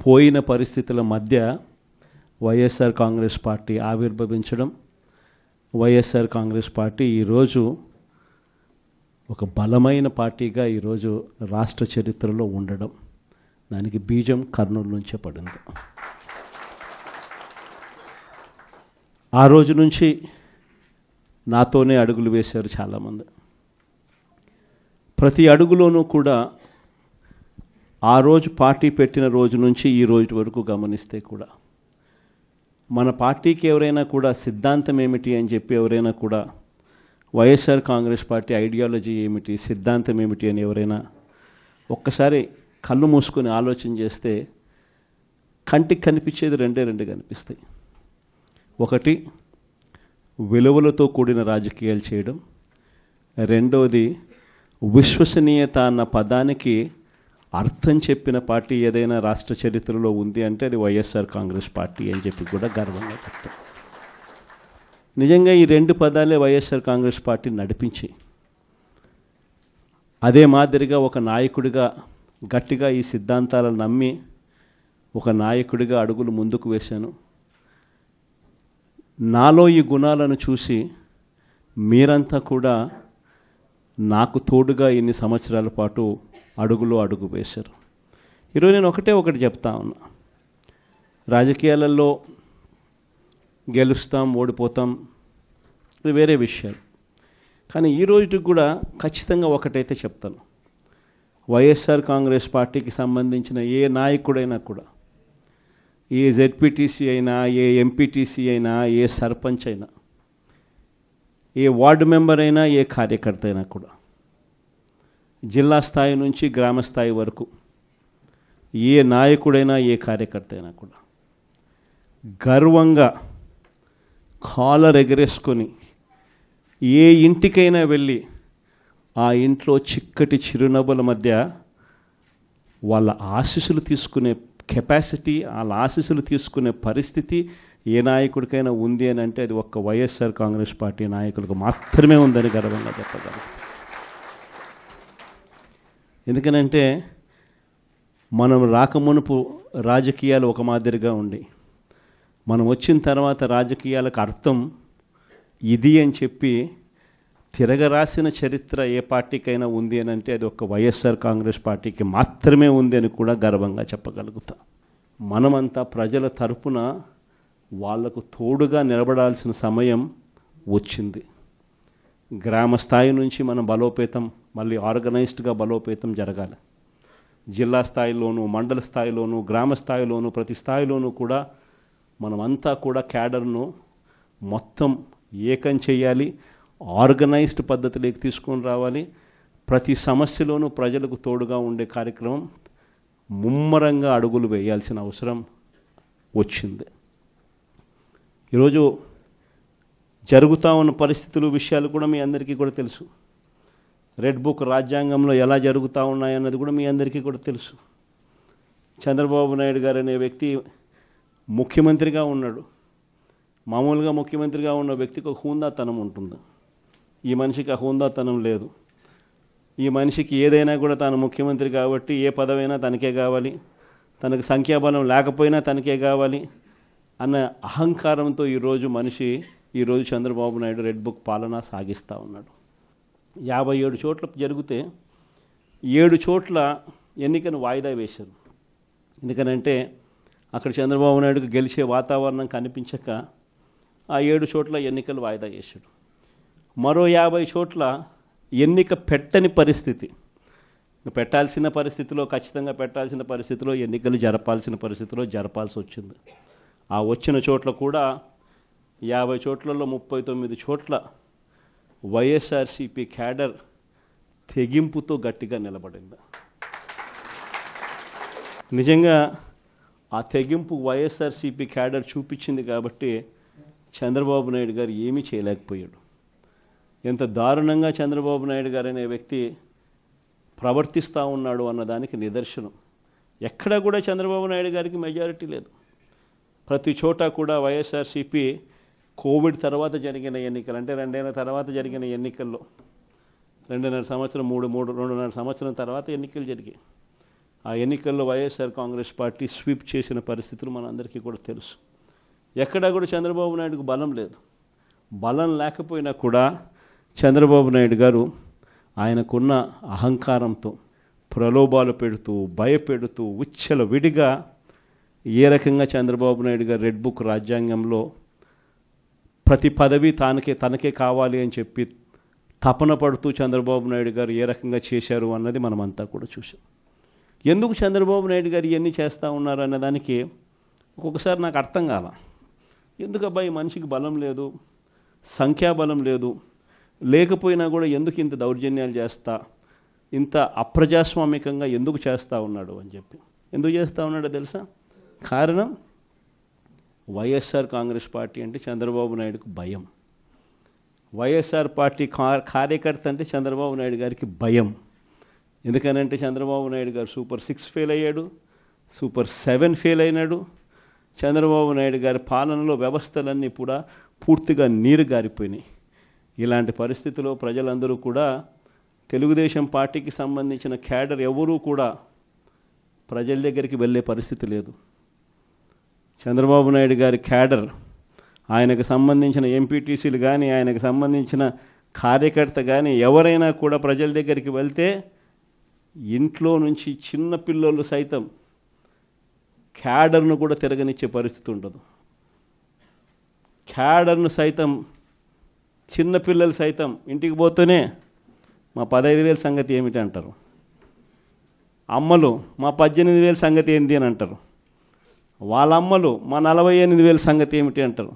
పోయిన పరిస్థితుల మధ్య వైఎస్ఆర్ కాంగ్రెస్ పార్టీ ఆవిర్భవించడం, వైఎస్ఆర్ కాంగ్రెస్ పార్టీ ఈరోజు ఒక బలమైన పార్టీగా ఈరోజు రాష్ట్ర చరిత్రలో ఉండడం, దానికి బీజం కర్నూలు నుంచే పడింది. ఆ రోజు నుంచి నాతోనే అడుగులు వేశారు చాలామంది. ప్రతి అడుగులోనూ కూడా ఆ రోజు పార్టీ పెట్టిన రోజు నుంచి ఈ రోజు వరకు గమనిస్తే కూడా మన పార్టీకి ఎవరైనా కూడా సిద్ధాంతం ఏమిటి అని చెప్పి ఎవరైనా కూడా వైఎస్ఆర్ కాంగ్రెస్ పార్టీ ఐడియాలజీ ఏమిటి, సిద్ధాంతం ఏమిటి అని ఎవరైనా ఒక్కసారి కళ్ళు మూసుకొని ఆలోచన చేస్తే కంటికి కనిపించేది రెండు కనిపిస్తాయి. ఒకటి, విలువలతో కూడిన రాజకీయాలు చేయడం. రెండవది, విశ్వసనీయత అన్న పదానికి అర్థం చెప్పిన పార్టీ ఏదైనా రాష్ట్ర చరిత్రలో ఉంది అంటే అది వైఎస్ఆర్ కాంగ్రెస్ పార్టీ అని చెప్పి కూడా గర్వంగా చెప్తాం. నిజంగా ఈ రెండు పదాలే వైఎస్ఆర్ కాంగ్రెస్ పార్టీ నడిపించి, అదే మాదిరిగా ఒక నాయకుడిగా గట్టిగా ఈ సిద్ధాంతాలను నమ్మి ఒక నాయకుడిగా అడుగులు ముందుకు వేశాను. నాలో ఈ గుణాలను చూసి మీరంతా కూడా నాకు తోడుగా ఇన్ని సంవత్సరాల పాటు అడుగు వేశారు. ఈరోజు నేను ఒకటి చెప్తా ఉన్నా, రాజకీయాలలో గెలుస్తాం, ఓడిపోతాం, ఇది వేరే విషయాలు. కానీ ఈ రోజుకి కూడా ఖచ్చితంగా ఒకటైతే చెప్తాను, వైఎస్ఆర్ కాంగ్రెస్ పార్టీకి సంబంధించిన ఏ నాయకుడైనా కూడా, ఏ జెడ్పీటీసీ అయినా, ఏ ఎంపీటీసీ అయినా, ఏ సర్పంచ్ అయినా, ఏ వార్డు మెంబర్ అయినా, ఏ కార్యకర్త అయినా కూడా, జిల్లా స్థాయి నుంచి గ్రామ స్థాయి వరకు ఏ నాయకుడైనా, ఏ కార్యకర్త అయినా కూడా గర్వంగా కాలర్ ఎగరేసుకొని ఏ ఇంటికైనా వెళ్ళి ఆ ఇంట్లో చిక్కటి చిరునవ్వుల మధ్య వాళ్ళ ఆశీస్సులు తీసుకునే కెపాసిటీ, వాళ్ళ ఆశీస్సులు తీసుకునే పరిస్థితి ఏ నాయకుడికైనా ఉంది అని అంటే అది ఒక్క వైఎస్ఆర్ కాంగ్రెస్ పార్టీ నాయకులకు మాత్రమే ఉందని గర్వంగా చెప్పగలం. ఎందుకనంటే మనం రాకమునుపు రాజకీయాలు ఒక మాదిరిగా ఉండి, మనం వచ్చిన తర్వాత రాజకీయాలకు అర్థం ఇది అని చెప్పి తిరగరాసిన చరిత్ర ఏ పార్టీకైనా ఉంది అని అంటే అది ఒక వైఎస్ఆర్ కాంగ్రెస్ పార్టీకి మాత్రమే ఉంది అని కూడా గర్వంగా చెప్పగలుగుతా. మనమంతా ప్రజల తరపున వాళ్లకు తోడుగా నిలబడాల్సిన సమయం వచ్చింది. గ్రామ స్థాయి నుంచి మనం బలోపేతం, మళ్ళీ ఆర్గనైజ్డ్గా బలోపేతం జరగాలి. జిల్లా స్థాయిలోనూ, మండల స్థాయిలోనూ, గ్రామ స్థాయిలోనూ, ప్రతి స్థాయిలోనూ కూడా మనమంతా కూడా క్యాడర్ను మొత్తం ఏకం చేయాలి, ఆర్గనైజ్డ్ పద్ధతిలోకి తీసుకొని రావాలి. ప్రతి సమస్యలోనూ ప్రజలకు తోడుగా ఉండే కార్యక్రమం ముమ్మరంగా అడుగులు వేయాల్సిన అవసరం వచ్చింది. ఈరోజు జరుగుతూ ఉన్న పరిస్థితులు, విషయాలు కూడా మీ అందరికీ కూడా తెలుసు. రెడ్ బుక్ రాజ్యాంగంలో ఎలా జరుగుతూ ఉన్నాయన్నది కూడా మీ అందరికీ కూడా తెలుసు. చంద్రబాబు నాయుడు గారు అనే వ్యక్తి ముఖ్యమంత్రిగా ఉన్నాడు. మామూలుగా ముఖ్యమంత్రిగా ఉన్న వ్యక్తికి ఒక హుందాతనం ఉంటుంది. ఈ మనిషికి ఆ హుందాతనం లేదు. ఈ మనిషికి ఏదైనా కూడా తాను ముఖ్యమంత్రి కాబట్టి ఏ పదవైనా తనకే కావాలి, తనకు సంఖ్యాబలం లేకపోయినా తనకే కావాలి అన్న అహంకారంతో ఈరోజు చంద్రబాబు నాయుడు రెడ్ బుక్ పాలన సాగిస్తూ ఉన్నాడు. 57 చోట్ల జరిగితే 7 చోట్ల ఎన్నికను వాయిదా వేశారు. ఎందుకనంటే అక్కడ చంద్రబాబు నాయుడుకు గెలిచే వాతావరణం కనిపించక ఆ 7 చోట్ల ఎన్నికలు వాయిదా చేశాడు. మరో 50 చోట్ల ఎన్నిక పెట్టని పరిస్థితి, పెట్టాల్సిన పరిస్థితిలో, ఖచ్చితంగా పెట్టాల్సిన పరిస్థితిలో, ఎన్నికలు జరపాల్సిన పరిస్థితిలో జరపాల్సి వచ్చింది. ఆ వచ్చిన చోట్ల కూడా 50 చోట్లలో 39 చోట్ల వైఎస్ఆర్సీపీ క్యాడర్ తెగింపుతో గట్టిగా నిలబడింది. నిజంగా ఆ తెగింపు వైఎస్ఆర్సీపీ క్యాడర్ చూపించింది కాబట్టి చంద్రబాబు నాయుడు గారు ఏమీ చేయలేకపోయాడు. ఎంత దారుణంగా చంద్రబాబు నాయుడు గారు అనే వ్యక్తి ప్రవర్తిస్తూ ఉన్నాడు అన్నదానికి నిదర్శనం. ఎక్కడా కూడా చంద్రబాబు నాయుడు గారికి మెజారిటీ లేదు. ప్రతి చోట కూడా వైఎస్ఆర్సీపీ కోవిడ్ తర్వాత జరిగిన ఎన్నికలు, అంటే 2 ఏళ్ల తర్వాత జరిగిన ఎన్నికల్లో 2.5 సంవత్సరం 2.5 సంవత్సరం తర్వాత ఎన్నికలు జరిగాయి. ఆ ఎన్నికల్లో వైఎస్ఆర్ కాంగ్రెస్ పార్టీ స్వీప్ చేసిన పరిస్థితులు మనందరికీ కూడా తెలుసు. ఎక్కడా కూడా చంద్రబాబు నాయుడుకు బలం లేదు. బలం లేకపోయినా కూడా చంద్రబాబు నాయుడు గారు ఆయనకున్న అహంకారంతో ప్రలోభాలు పెడుతూ భయపెడుతూ ఉచ్చల విడిగా ఏ రకంగా చంద్రబాబు నాయుడు గారు రెడ్ బుక్ రాజ్యాంగంలో ప్రతి పదవి తనకే కావాలి అని చెప్పి తపన పడుతూ చంద్రబాబు నాయుడు గారు ఏ రకంగా చేశారు అన్నది మనమంతా కూడా చూసాం. ఎందుకు చంద్రబాబు నాయుడు గారు ఇవన్నీ చేస్తూ ఉన్నారు అన్నదానికి ఒక్కొక్కసారి నాకు అర్థం కాల. ఎందుకు అబ్బాయి మనిషికి బలం లేదు, సంఖ్యాబలం లేదు, లేకపోయినా కూడా ఎందుకు ఇంత దౌర్జన్యాలు చేస్తా, ఇంత అప్రజాస్వామికంగా ఎందుకు చేస్తూ ఉన్నాడు అని చెప్పి. ఎందుకు చేస్తూ ఉన్నాడో తెలుసా? కారణం వైఎస్ఆర్ కాంగ్రెస్ పార్టీ అంటే చంద్రబాబు నాయుడుకు భయం. వైఎస్ఆర్ పార్టీ కార్యకర్త అంటే చంద్రబాబు నాయుడు గారికి భయం. ఎందుకనంటే చంద్రబాబు నాయుడు గారు సూపర్ 6 ఫెయిల్ అయ్యాడు, సూపర్ 7 ఫెయిల్ అయినాడు. చంద్రబాబు నాయుడు గారి పాలనలో వ్యవస్థలన్నీ కూడా పూర్తిగా నీరు గారిపోయినాయి. ఇలాంటి పరిస్థితిలో ప్రజలందరూ కూడా తెలుగుదేశం పార్టీకి సంబంధించిన క్యాడర్ ఎవరూ కూడా ప్రజల దగ్గరికి వెళ్ళే పరిస్థితి లేదు. చంద్రబాబు నాయుడు గారి క్యాడర్, ఆయనకు సంబంధించిన ఎంపీటీసీలు కానీ, ఆయనకు సంబంధించిన కార్యకర్త కానీ ఎవరైనా కూడా ప్రజల దగ్గరికి వెళ్తే ఇంట్లో నుంచి చిన్న పిల్లలు సైతం క్యాడర్ను కూడా తిరగనిచ్చే పరిస్థితి ఉండదు. క్యాడర్ను సైతం, చిన్నపిల్లలు సైతం ఇంటికి పోతూనే మా 15,000 సంగతి ఏమిటి అంటారు. అమ్మలు మా 18,000 సంగతి ఏంటి అని అంటారు. వాళ్ళ అమ్మలు మా 48,000 సంగతి ఏమిటి అంటారు.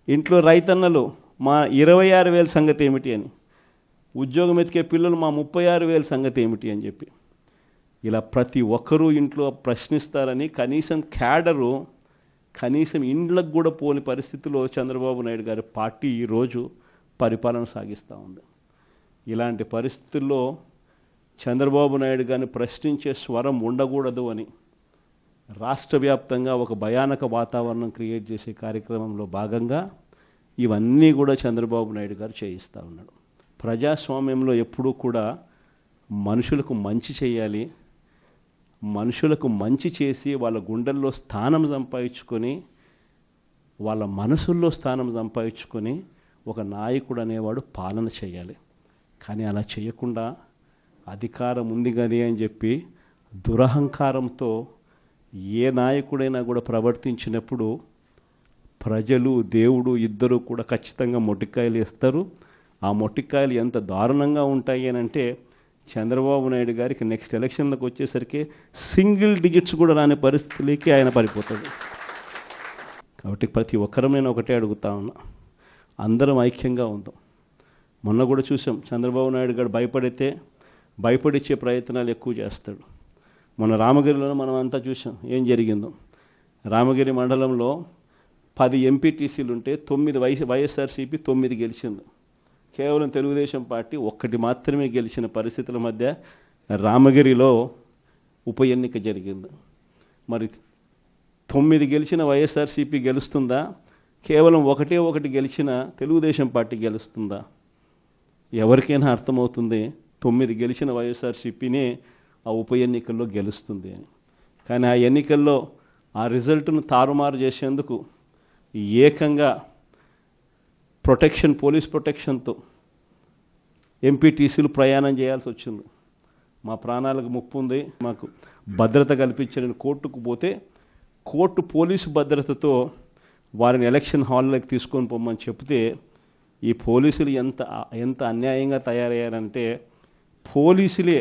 ఇంట్లో రైతన్నలు మా 26,000 సంగతి ఏమిటి అని, ఉద్యోగం ఎతికే పిల్లలు మా 36,000 సంగతి ఏమిటి అని చెప్పి ఇలా ప్రతి ఒక్కరూ ఇంట్లో ప్రశ్నిస్తారని కనీసం క్యాడరు, కనీసం ఇండ్లకు కూడా పోని పరిస్థితిలో చంద్రబాబు నాయుడు గారి పార్టీ ఈరోజు పరిపాలన సాగిస్తూ ఉంది. ఇలాంటి పరిస్థితుల్లో చంద్రబాబు నాయుడు గారిని ప్రశ్నించే స్వరం ఉండకూడదు అని రాష్ట్ర వ్యాప్తంగా ఒక భయానక వాతావరణం క్రియేట్ చేసే కార్యక్రమంలో భాగంగా ఇవన్నీ కూడా చంద్రబాబు నాయుడు గారు చేయిస్తూ ఉన్నాడు. ప్రజాస్వామ్యంలో ఎప్పుడూ కూడా మనుషులకు మంచి చేయాలి, మనుషులకు మంచి చేసి వాళ్ళ గుండెల్లో స్థానం సంపాదించుకొని, వాళ్ళ మనసుల్లో స్థానం సంపాదించుకొని ఒక నాయకుడు అనేవాడు పాలన చేయాలి. కానీ అలా చేయకుండా అధికారం ఉంది కదా అని చెప్పి దురహంకారంతో ఏ నాయకుడైనా కూడా ప్రవర్తించినప్పుడు ప్రజలు, దేవుడు ఇద్దరూ కూడా ఖచ్చితంగా మొట్టికాయలు వేస్తారు. ఆ మొట్టికాయలు ఎంత దారుణంగా ఉంటాయి అని అంటే చంద్రబాబు నాయుడు గారికి నెక్స్ట్ ఎలక్షన్లకు వచ్చేసరికి సింగిల్ డిజిట్స్ కూడా రాని పరిస్థితులకి ఆయన పడిపోతాడు. కాబట్టి ప్రతి ఒక్కరం నేను ఒకటే అడుగుతా ఉన్నా, అందరం ఐక్యంగా ఉందాం. మొన్న కూడా చూసాం, చంద్రబాబు నాయుడు గారు భయపడిచ్చే ప్రయత్నాలు ఎక్కువ చేస్తాడు. మొన్న రామగిరిలో మనం అంతా చూసాం ఏం జరిగిందో. రామగిరి మండలంలో 10 ఎంపీటీసీలు ఉంటే 9 వైఎస్ఆర్సీపీ 9 గెలిచింది. కేవలం తెలుగుదేశం పార్టీ 1 మాత్రమే గెలిచిన పరిస్థితుల మధ్య రామగిరిలో ఉప ఎన్నిక జరిగింది. మరి 9 గెలిచిన వైఎస్ఆర్సీపీ గెలుస్తుందా? కేవలం 1 గెలిచిన తెలుగుదేశం పార్టీ గెలుస్తుందా? ఎవరికైనా అర్థమవుతుంది 9 గెలిచిన వైఎస్ఆర్సీపీనే ఆ ఉప ఎన్నికల్లో గెలుస్తుంది అని. కానీ ఆ ఎన్నికల్లో ఆ రిజల్ట్ను తారుమారు చేసేందుకు ఏకంగా పోలీస్ ప్రొటెక్షన్తో ఎంపీటీసీలు ప్రయాణం చేయాల్సి వచ్చింది. మా ప్రాణాలకు ముప్పు ఉంది, మాకు భద్రత కల్పించని కోర్టుకు పోతే కోర్టు పోలీసు భద్రతతో వారిని ఎలక్షన్ హాల్లోకి తీసుకొని పోమని చెప్తే ఈ పోలీసులు ఎంత అన్యాయంగా తయారయ్యారంటే పోలీసులే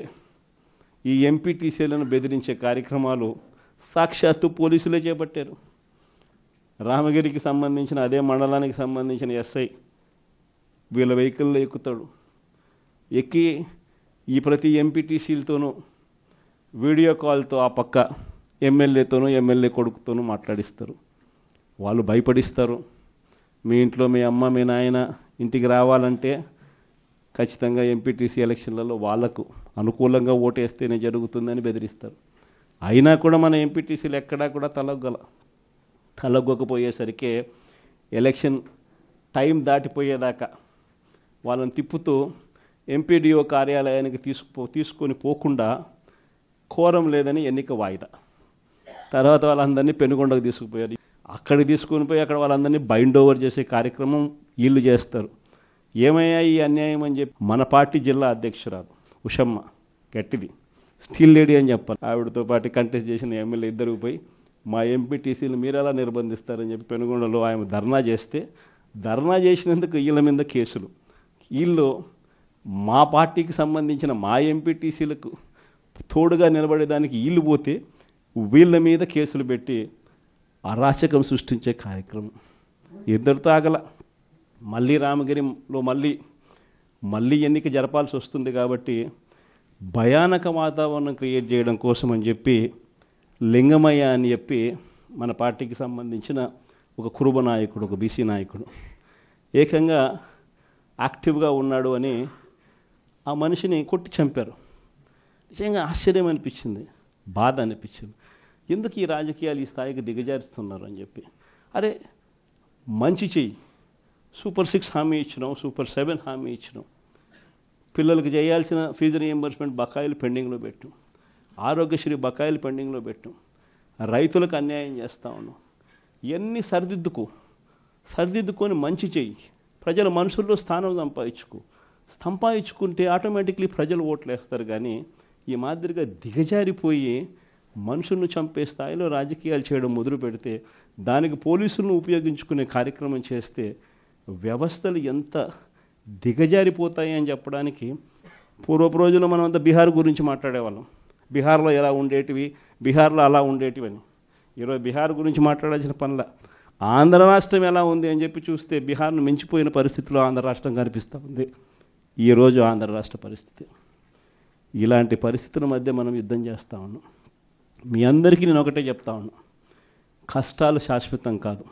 ఈ ఎంపీటీసీలను బెదిరించే కార్యక్రమాలు సాక్షాత్తు పోలీసులే చేపట్టారు. రామగిరికి సంబంధించిన అదే మండలానికి సంబంధించిన ఎస్ఐ వీళ్ళ వెహికల్లో ఎక్కుతాడు. ఎక్కి ఈ ప్రతి ఎంపీటీసీలతోనూ వీడియో కాల్తో ఆ పక్క ఎమ్మెల్యేతోనూ ఎమ్మెల్యే కొడుకుతోనూ మాట్లాడిస్తారు. వాళ్ళు భయపడిస్తారు. మీ ఇంట్లో మీ అమ్మ మీ నాయన ఇంటికి రావాలంటే ఖచ్చితంగా ఎంపీటీసీ ఎలక్షన్లలో వాళ్లకు అనుకూలంగా ఓటేస్తేనే జరుగుతుందని బెదిరిస్తారు. అయినా కూడా మన ఎంపీటీసీలు ఎక్కడా కూడా తలగ్గకపోయేసరికి ఎలక్షన్ టైం దాటిపోయేదాకా వాళ్ళని తిప్పుతూ ఎంపీడీఓ కార్యాలయానికి తీసుకొని పోకుండా కోరం లేదని ఎన్నిక వాయిదా. తర్వాత వాళ్ళందరినీ పెనుగొండకు తీసుకుపోయారు. అక్కడికి తీసుకుని పోయి అక్కడ వాళ్ళందరినీ బైండ్ ఓవర్ చేసే కార్యక్రమం వీళ్ళు చేస్తారు. ఏమయ్యా ఈ అన్యాయం అని చెప్పి మన పార్టీ జిల్లా అధ్యక్షురాలు ఉషమ్మ గట్టిది స్టీల్ లేడీ అని చెప్పాలి, ఆవిడతో పాటు కంటెస్ట్ చేసిన ఎమ్మెల్యే ఇద్దరికి పోయి మా ఎంపీటీసీలు మీరు ఎలా నిర్బంధిస్తారని చెప్పి పెనుగొండలో ఆయన ధర్నా చేస్తే, ధర్నా చేసినందుకు వీళ్ళ మీద కేసులు. వీళ్ళు మా పార్టీకి సంబంధించిన మా ఎంపీటీసీలకు తోడుగా నిలబడేదానికి వీళ్ళు పోతే వీళ్ళ మీద కేసులు పెట్టి అరాచకం సృష్టించే కార్యక్రమం. ఇద్దరితో ఆగల. మళ్ళీ రామగిరిలో మళ్ళీ ఎన్నిక జరపాల్సి వస్తుంది కాబట్టి భయానక వాతావరణం క్రియేట్ చేయడం కోసం అని చెప్పి లింగమయ్య అని చెప్పి మన పార్టీకి సంబంధించిన ఒక కురుబ నాయకుడు, ఒక బీసీ నాయకుడు ఏకంగా యాక్టివ్గా ఉన్నాడు అని ఆ మనిషిని కొట్టి చంపారు. నిజంగా ఆశ్చర్యం అనిపించింది, బాధ అనిపించింది. ఎందుకు ఈ రాజకీయాలు ఈ స్థాయికి దిగజారుస్తున్నారు అని చెప్పి. అరే మంచి చెయ్యి, సూపర్ 6 హామీ ఇచ్చినాం, సూపర్ 7 హామీ ఇచ్చినాం, పిల్లలకు చేయాల్సిన ఫీజు రియంబర్స్మెంట్ బకాయిలు పెండింగ్లో పెట్టాం, ఆరోగ్యశ్రీ బకాయిలు పెండింగ్లో పెట్టాం, రైతులకు అన్యాయం చేస్తూ ఉన్నాం. ఇవన్నీ సరిదిద్దుకొని మంచి చెయ్యి, ప్రజల మనసుల్లో స్థానం సంపాదించుకుంటే ఆటోమేటిక్లీ ప్రజలు ఓట్లు వేస్తారు. కానీ ఈ మాదిరిగా దిగజారిపోయి మనుషులను చంపే స్థాయిలో రాజకీయాలు చేయడం మొదలు పెడితే, దానికి పోలీసులను ఉపయోగించుకునే కార్యక్రమం చేస్తే వ్యవస్థలు ఎంత దిగజారిపోతాయి అని చెప్పడానికి పూర్వపు రోజుల్లో మనం అంతా బీహార్ గురించి మాట్లాడేవాళ్ళం. బీహార్లో ఎలా ఉండేటివి, బీహార్లో అలా ఉండేటివి అని. ఈరోజు బీహార్ గురించి మాట్లాడాల్సిన పనుల ఆంధ్ర రాష్ట్రం ఎలా ఉంది అని చెప్పి చూస్తే బీహార్ను మించిపోయిన పరిస్థితిలో ఆంధ్ర రాష్ట్రం కనిపిస్తూ ఉంది ఈరోజు ఆంధ్ర రాష్ట్ర పరిస్థితి. ఇలాంటి పరిస్థితుల మధ్య మనం యుద్ధం చేస్తూ ఉన్నాం. మీ అందరికీ నేను ఒకటే చెప్తా ఉన్నా, కష్టాలు శాశ్వతం కాదు.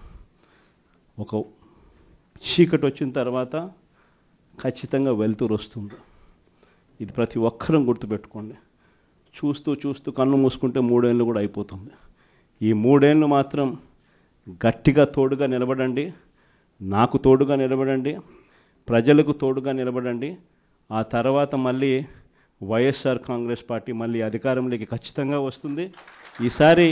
ఒక చీకటి వచ్చిన తర్వాత ఖచ్చితంగా వెలుతురు వస్తుంది. ఇది ప్రతి ఒక్కరం గుర్తుపెట్టుకోండి. చూస్తూ కన్ను మూసుకుంటే 3 ఏళ్ళు కూడా అయిపోతుంది. ఈ 3 ఏళ్ళు మాత్రం గట్టిగా తోడుగా నిలబడండి, నాకు తోడుగా నిలబడండి, ప్రజలకు తోడుగా నిలబడండి. ఆ తర్వాత మళ్ళీ వైఎస్ఆర్ కాంగ్రెస్ పార్టీ మళ్ళీ అధికారంలోకి ఖచ్చితంగా వస్తుంది. ఈసారి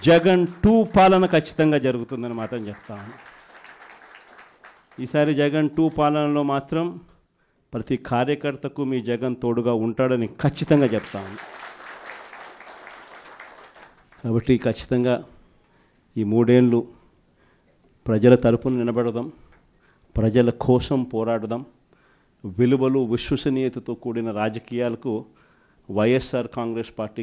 జగన్ 2 పాలన ఖచ్చితంగా జరుగుతుందని మాత్రం చెప్తాను. ఈసారి జగన్ 2 పాలనలో మాత్రం ప్రతి కార్యకర్తకు మీ జగన్ తోడుగా ఉంటాడని ఖచ్చితంగా చెప్తాను. కాబట్టి ఖచ్చితంగా ఈ 3 ఏళ్ళు ప్రజల తరపున నిలబడదాం, ప్రజల కోసం పోరాడదాం. విలువలు విశ్వసనీయతతో కూడిన రాజకీయాలకు వైఎస్ఆర్ కాంగ్రెస్ పార్టీ